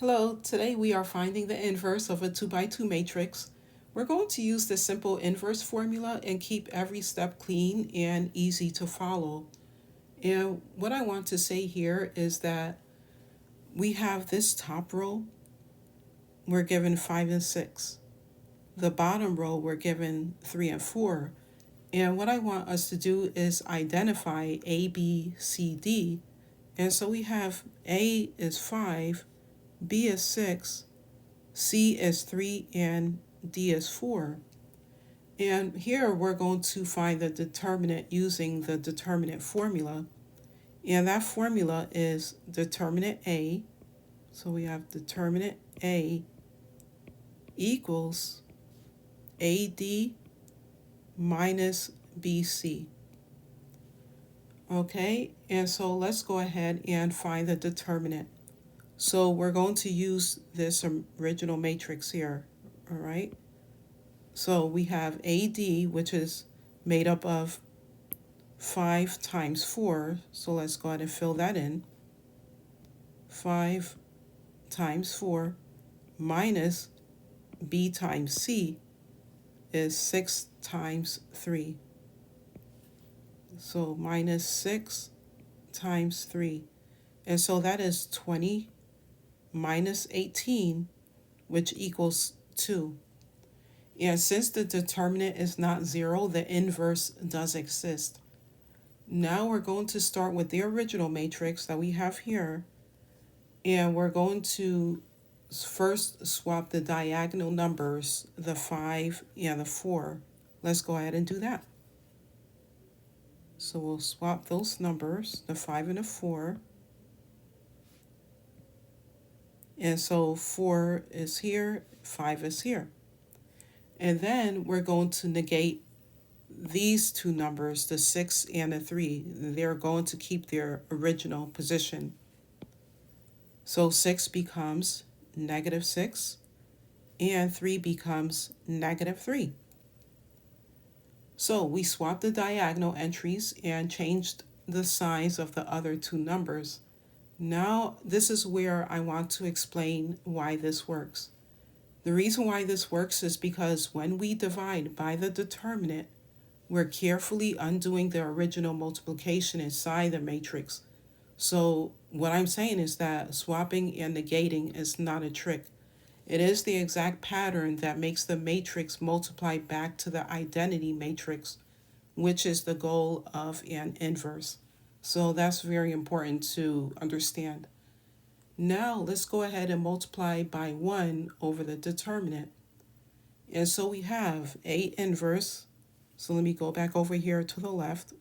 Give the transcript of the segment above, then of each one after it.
Hello, today we are finding the inverse of a 2 by 2 matrix. We're going to use the simple inverse formula and keep every step clean and easy to follow. And what I want to say here is that we have this top row, we're given 5 and 6. The bottom row, we're given 3 and 4. And what I want us to do is identify A, B, C, D. And so we have A is 5, B is 6, C is 3, and D is 4. And here we're going to find the determinant using the determinant formula. And that formula is determinant A. So we have determinant A equals AD minus BC. Okay, and so let's go ahead and find the determinant. So we're going to use this original matrix here, all right? So we have AD, which is made up of 5 times 4. So let's go ahead and fill that in. 5 times 4 minus B times C is 6 times 3. So minus 6 times 3. And so that is 20 minus 18, which equals 2. And since the determinant is not 0, the inverse does exist. Now we're going to start with the original matrix that we have here. And we're going to first swap the diagonal numbers, the 5 and the 4. Let's go ahead and do that. So we'll swap those numbers, the 5 and the 4. And so 4 is here, 5 is here. And then we're going to negate these two numbers, the 6 and the 3. They're going to keep their original position. So 6 becomes negative 6, and 3 becomes negative 3. So we swapped the diagonal entries and changed the signs of the other two numbers. Now, this is where I want to explain why this works. The reason why this works is because when we divide by the determinant, we're carefully undoing the original multiplication inside the matrix. So what I'm saying is that swapping and negating is not a trick. It is the exact pattern that makes the matrix multiply back to the identity matrix, which is the goal of an inverse. So that's very important to understand. Now let's go ahead and multiply by 1 over the determinant. And so we have A inverse. So let me go back over here to the left.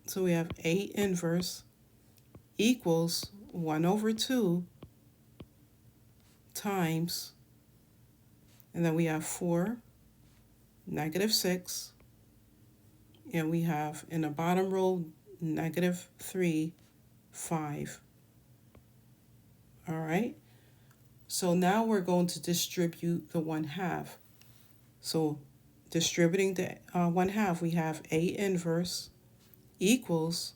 So we have A inverse equals 1 over 2 times, and then we have 4, negative 6, and we have in the bottom row negative 3, 5. All right. So now we're going to distribute the 1/2. So distributing the 1/2, we have A inverse equals,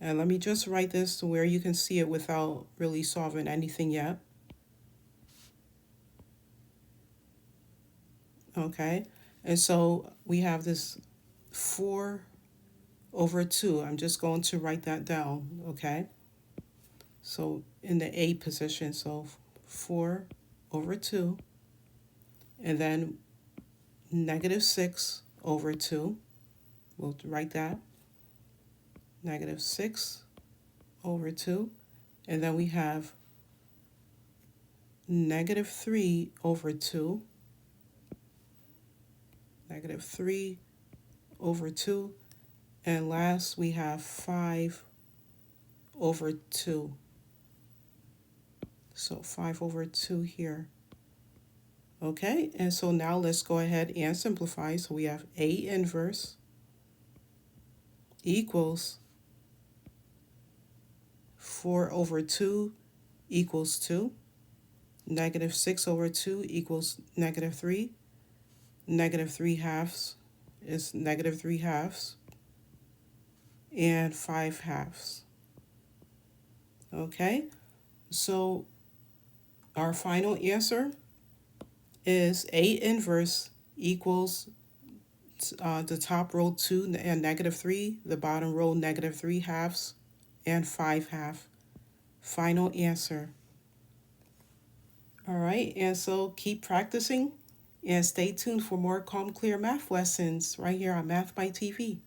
and let me just write this to where you can see it without really solving anything yet. Okay, and so we have this 4 over 2. I'm just going to write that down, okay? So in the A position, so 4 over 2, and then negative 6 over 2. We'll write that. Negative 6 over 2. And then we have negative 3 over 2. Negative 3 over 2. And last, we have 5 over 2. So 5 over 2 here. Okay, and so now let's go ahead and simplify. So we have A inverse equals 4 over 2 equals 2. Negative 6 over 2 equals negative 3. Negative 3 halves is negative 3 halves. And 5 halves. Okay, so Our final answer is A inverse equals the top row 2 and -3, the bottom row -3 halves, and 5 half. Final answer. All right, and so keep practicing and stay tuned for more calm, clear math lessons right here on Math by TV.